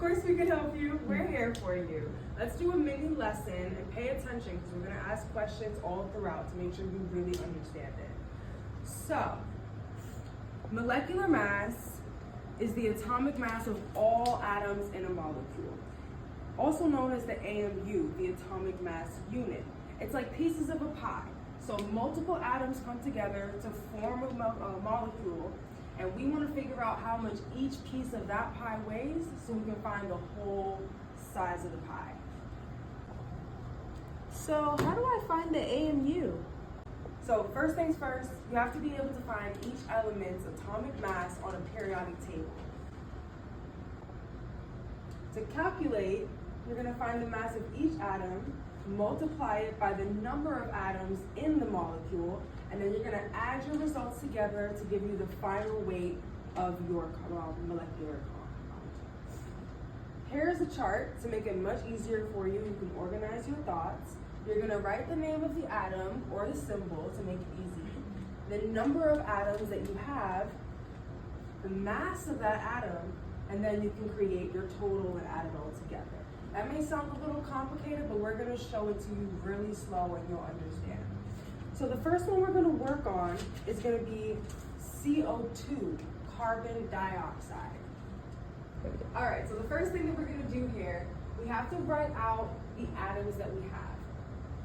course we can help you. We're here for you. Let's do a mini lesson and pay attention because we're going to ask questions all throughout to make sure you really understand it. So, molecular mass is the atomic mass of all atoms in a molecule, also known as the AMU, the atomic mass unit. It's like pieces of a pie. So multiple atoms come together to form a molecule, and we want to figure out how much each piece of that pie weighs so we can find the whole size of the pie. So how do I find the AMU? So first things first, you have to be able to find each element's atomic mass on a periodic table. To calculate, you're going to find the mass of each atom, multiply it by the number of atoms in the molecule, and then you're going to add your results together to give you the final weight of your molecular compound. Here's a chart to make it much easier for you. You can organize your thoughts. You're going to write the name of the atom or the symbol to make it easy, the number of atoms that you have, the mass of that atom, and then you can create your total and add it all together. That may sound a little complicated, but we're going to show it to you really slow and you'll understand. So the first one we're going to work on is going to be CO2, carbon dioxide. All right, so the first thing that we're going to do here, we have to write out the atoms that we have.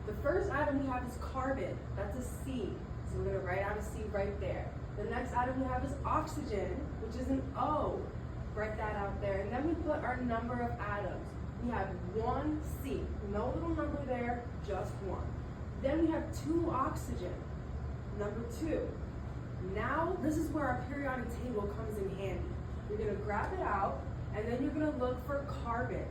The first atom we have is carbon, that's a C. So we're going to write out a C right there. The next atom we have is oxygen, which is an O. Write that out there. And then we put our number of atoms. We have one C, no little number there, just one. Then we have two oxygen, number 2. Now, this is where our periodic table comes in handy. You're going to grab it out, and then you're going to look for carbon.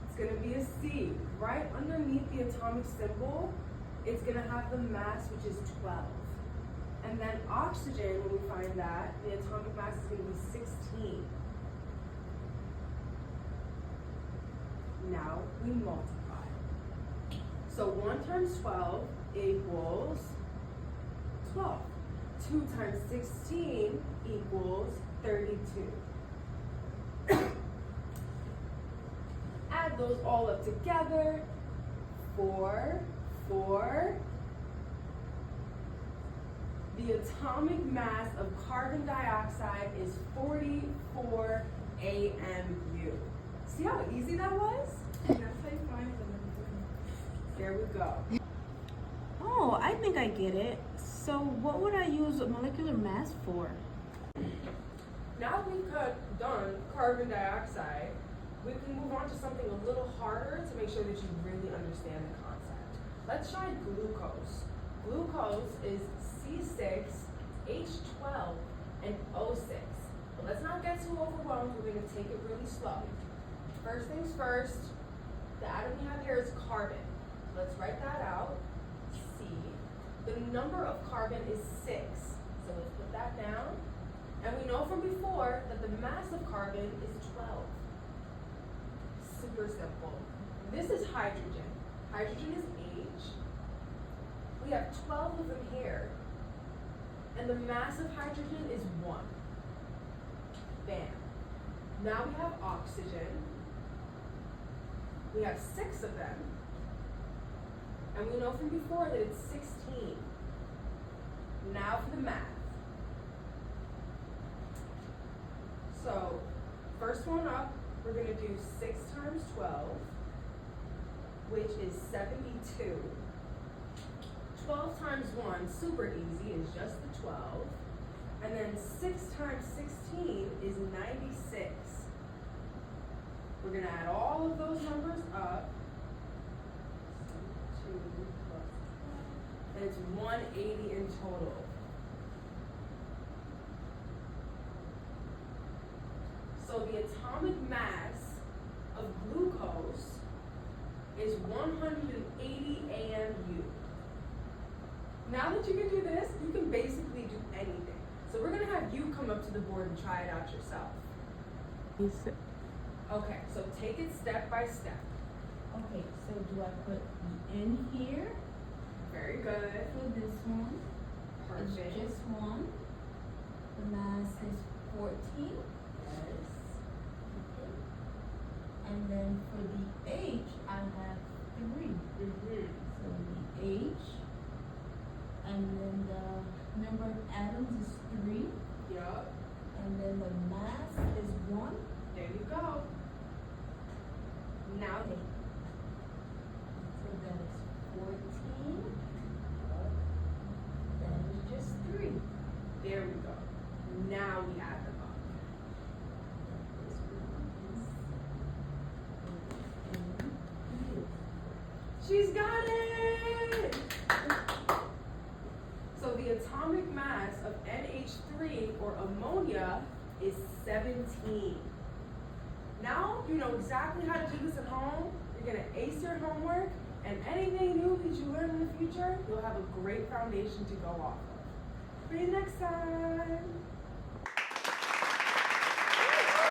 It's going to be a C. Right underneath the atomic symbol, it's going to have the mass, which is 12. And then oxygen, when we find that, the atomic mass is going to be 16. Now we multiply. So 1 times 12 equals 12. 2 times 16 equals 32. Add those all up together. 4. The atomic mass of carbon dioxide is 44 AMU. See how easy that was? That's how you find them. There we go. Oh, I think I get it. So what would I use molecular mass for? Now that we've done carbon dioxide, we can move on to something a little harder to make sure that you really understand the concept. Let's try glucose. Glucose is C6H12 and O6. But let's not get too overwhelmed. We're going to take it really slow. First things first, the atom we have here is carbon. Let's write that out. C. The number of carbon is 6. So let's put that down. And we know from before that the mass of carbon is 12. Super simple. This is hydrogen. Hydrogen is H. We have 12 of them here. And the mass of hydrogen is 1. Bam. Now we have oxygen. We have 6 of them. And we know from before that it's 16. Now for the math. So, first one up, we're going to do 6 times 12, which is 72. 12 times 1, super easy, is just the 12. And then 6 times 16 is 96. We're going to add all of those numbers up. 2 plus 12. And it's 180 in total. So the atomic mass of glucose is 180 AMU. Now that you can do this, you can basically do anything. So we're going to have you come up to the board and try it out yourself. Okay, so take it step by step. Okay, so do I put the N here? Very good. For this one. Perfect. It's just one. The mass is 14. Yes. 3. Mm-hmm. So the H, and then the number of atoms is 3, Yup. and then the mass is 1. There you go. Now Okay. So that is 14. That is just 3. there we go. Now we add them up. This one is She's got it! So the atomic mass of NH3 or ammonia is 17. Now you know exactly how to do this at home. You're gonna ace your homework, and anything new that you learn in the future, you'll have a great foundation to go off of. See you next time.